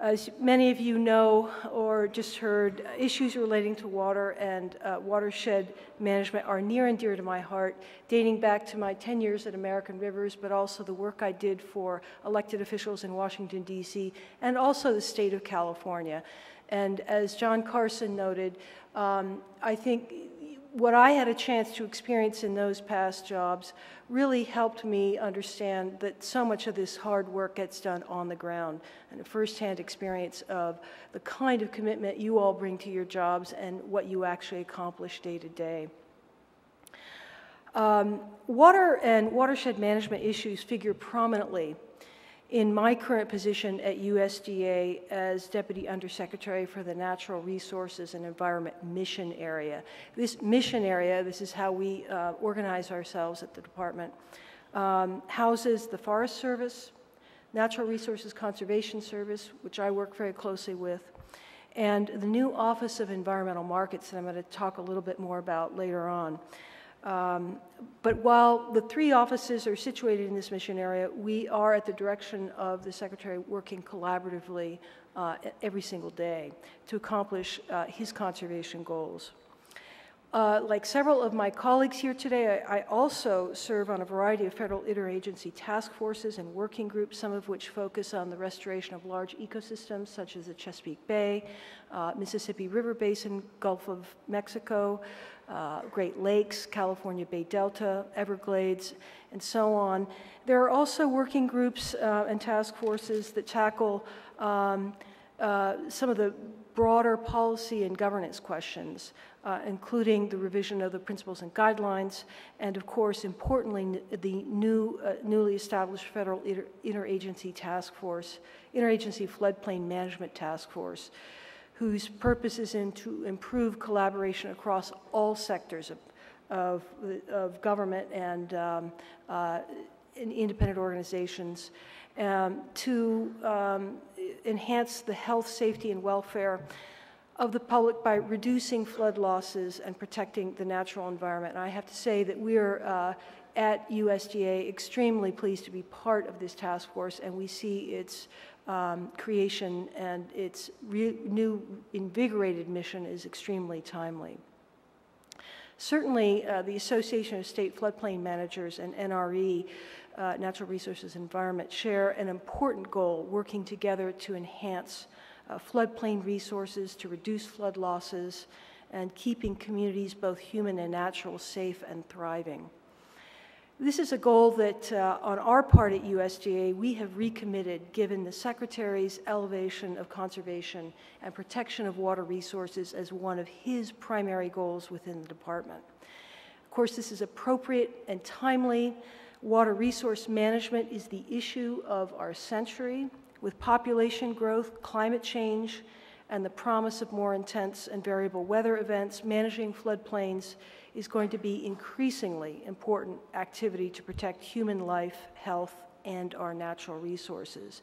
As many of you know or just heard, issues relating to water and watershed management are near and dear to my heart, dating back to my 10 years at American Rivers, but also the work I did for elected officials in Washington, D.C., and also the state of California. And as John Carson noted, I think what I had a chance to experience in those past jobs really helped me understand that so much of this hard work gets done on the ground, and a firsthand experience of the kind of commitment you all bring to your jobs and what you actually accomplish day to day. Water and watershed management issues figure prominently in my current position at USDA as Deputy Undersecretary for the Natural Resources and Environment Mission Area. This mission area, this is how we organize ourselves at the department, houses the Forest Service, Natural Resources Conservation Service, which I work very closely with, and the new Office of Environmental Markets that I'm going to talk a little bit more about later on. But while the three offices are situated in this mission area, we are, at the direction of the Secretary, working collaboratively every single day to accomplish his conservation goals. Like several of my colleagues here today, I also serve on a variety of federal interagency task forces and working groups, some of which focus on the restoration of large ecosystems such as the Chesapeake Bay, Mississippi River Basin, Gulf of Mexico, Great Lakes, California Bay Delta, Everglades, and so on. There are also working groups and task forces that tackle some of the broader policy and governance questions, including the revision of the principles and guidelines, and of course, importantly, the newly established federal interagency task force, Interagency Floodplain Management Task Force, whose purpose is to improve collaboration across all sectors of government and independent organizations to enhance the health, safety, and welfare of the public by reducing flood losses and protecting the natural environment. And I have to say that we are at USDA extremely pleased to be part of this task force, and we see its creation and its new invigorated mission is extremely timely. Certainly, the Association of State Floodplain Managers and NRE, Natural Resources Environment, share an important goal, working together to enhance floodplain resources, to reduce flood losses, and keeping communities, both human and natural, safe and thriving. This is a goal that, on our part at USDA, we have recommitted given the Secretary's elevation of conservation and protection of water resources as one of his primary goals within the department. Of course, this is appropriate and timely. Water resource management is the issue of our century. With population growth, climate change, and the promise of more intense and variable weather events, managing floodplains is going to be increasingly important activity to protect human life, health, and our natural resources.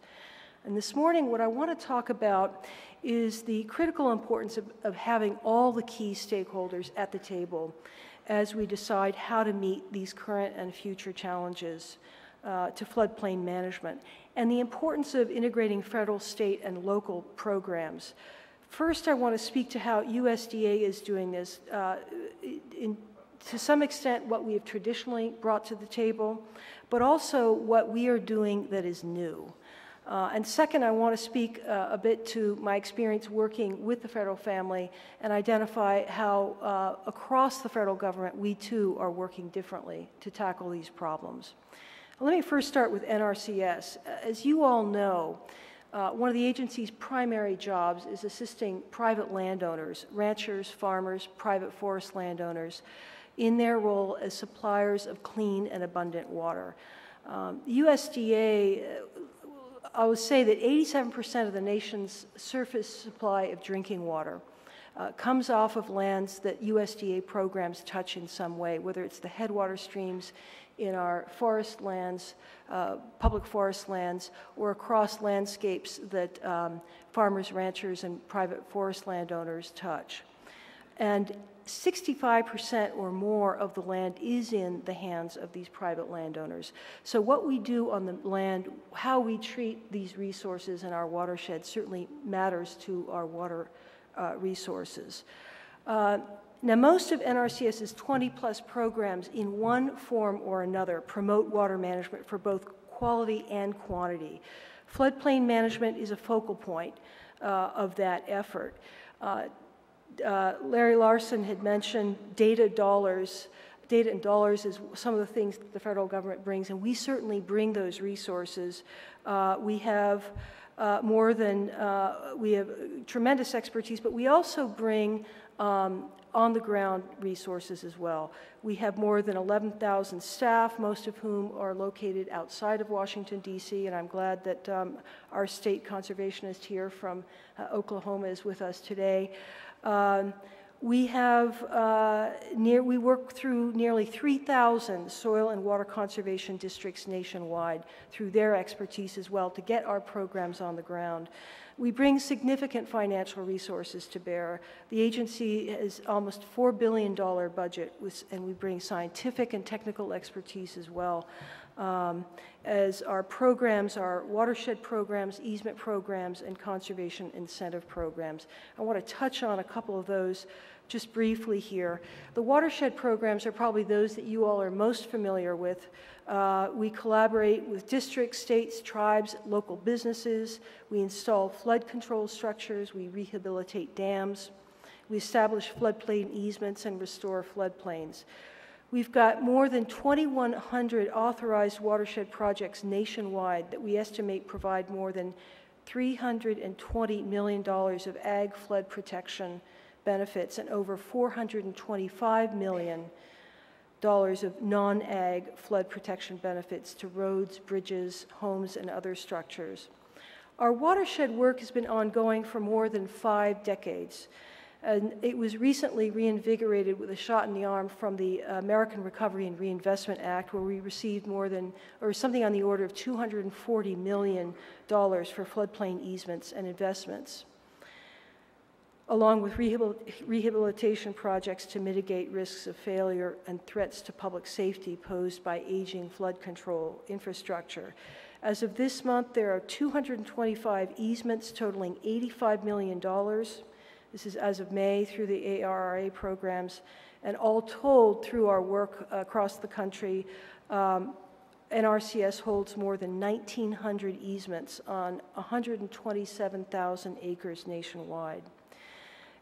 And this morning, what I want to talk about is the critical importance of having all the key stakeholders at the table as we decide how to meet these current and future challenges to floodplain management, and the importance of integrating federal, state, and local programs. First, I want to speak to how USDA is doing this. To some extent, what we have traditionally brought to the table, but also what we are doing that is new. And second, I want to speak a bit to my experience working with the federal family and identify how across the federal government we too are working differently to tackle these problems. Let me first start with NRCS. As you all know, one of the agency's primary jobs is assisting private landowners, ranchers, farmers, private forest landowners, in their role as suppliers of clean and abundant water. USDA, I would say that 87% of the nation's surface supply of drinking water comes off of lands that USDA programs touch in some way, whether it's the headwater streams in our forest lands, public forest lands, or across landscapes that farmers, ranchers, and private forest landowners touch. And 65% or more of the land is in the hands of these private landowners. So what we do on the land, how we treat these resources in our watershed certainly matters to our water resources. Now, most of NRCS's 20-plus programs in one form or another promote water management for both quality and quantity. Floodplain management is a focal point of that effort. Larry Larson had mentioned data dollars. Data and dollars is some of the things that the federal government brings, and we certainly bring those resources. We have we have tremendous expertise, but we also bring on-the-ground resources as well. We have more than 11,000 staff, most of whom are located outside of Washington, D.C., and I'm glad that our state conservationist here from Oklahoma is with us today. We work through nearly 3,000 soil and water conservation districts nationwide through their expertise as well to get our programs on the ground. We bring significant financial resources to bear. The agency has almost $4 billion budget, and we bring scientific and technical expertise as well. As our programs, our watershed programs, easement programs, and conservation incentive programs. I want to touch on a couple of those just briefly here. The watershed programs are probably those that you all are most familiar with. We collaborate with districts, states, tribes, local businesses. We install flood control structures. We rehabilitate dams. We establish floodplain easements and restore floodplains. We've got more than 2,100 authorized watershed projects nationwide that we estimate provide more than $320 million of ag flood protection benefits and over $425 million of non-ag flood protection benefits to roads, bridges, homes, and other structures. Our watershed work has been ongoing for more than 5 decades. And it was recently reinvigorated with a shot in the arm from the American Recovery and Reinvestment Act, where we received something on the order of $240 million for floodplain easements and investments, along with rehabilitation projects to mitigate risks of failure and threats to public safety posed by aging flood control infrastructure. As of this month, there are 225 easements totaling $85 million. This is as of May through the ARRA programs. And all told, through our work across the country, NRCS holds more than 1,900 easements on 127,000 acres nationwide.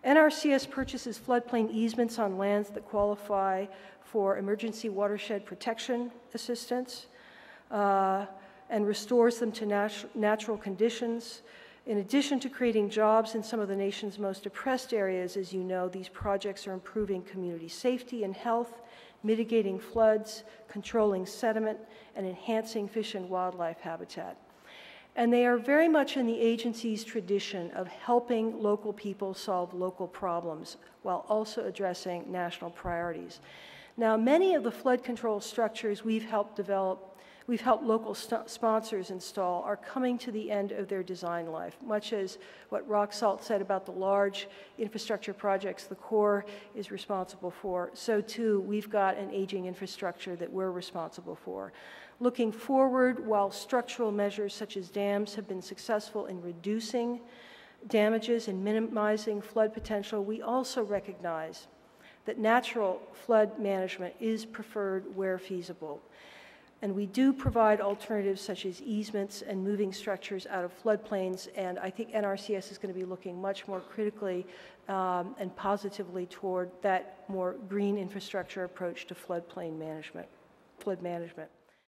NRCS purchases floodplain easements on lands that qualify for emergency watershed protection assistance and restores them to natural conditions. In addition to creating jobs in some of the nation's most oppressed areas, as you know, these projects are improving community safety and health, mitigating floods, controlling sediment, and enhancing fish and wildlife habitat. And they are very much in the agency's tradition of helping local people solve local problems while also addressing national priorities. Now, many of the flood control structures we've helped local sponsors install are coming to the end of their design life, much as what Rock Salt said about the large infrastructure projects the Corps is responsible for. So too, we've got an aging infrastructure that we're responsible for. Looking forward, while structural measures such as dams have been successful in reducing damages and minimizing flood potential, we also recognize that natural flood management is preferred where feasible. And we do provide alternatives such as easements and moving structures out of floodplains, and I think NRCS is going to be looking much more critically and positively toward that more green infrastructure approach to flood management.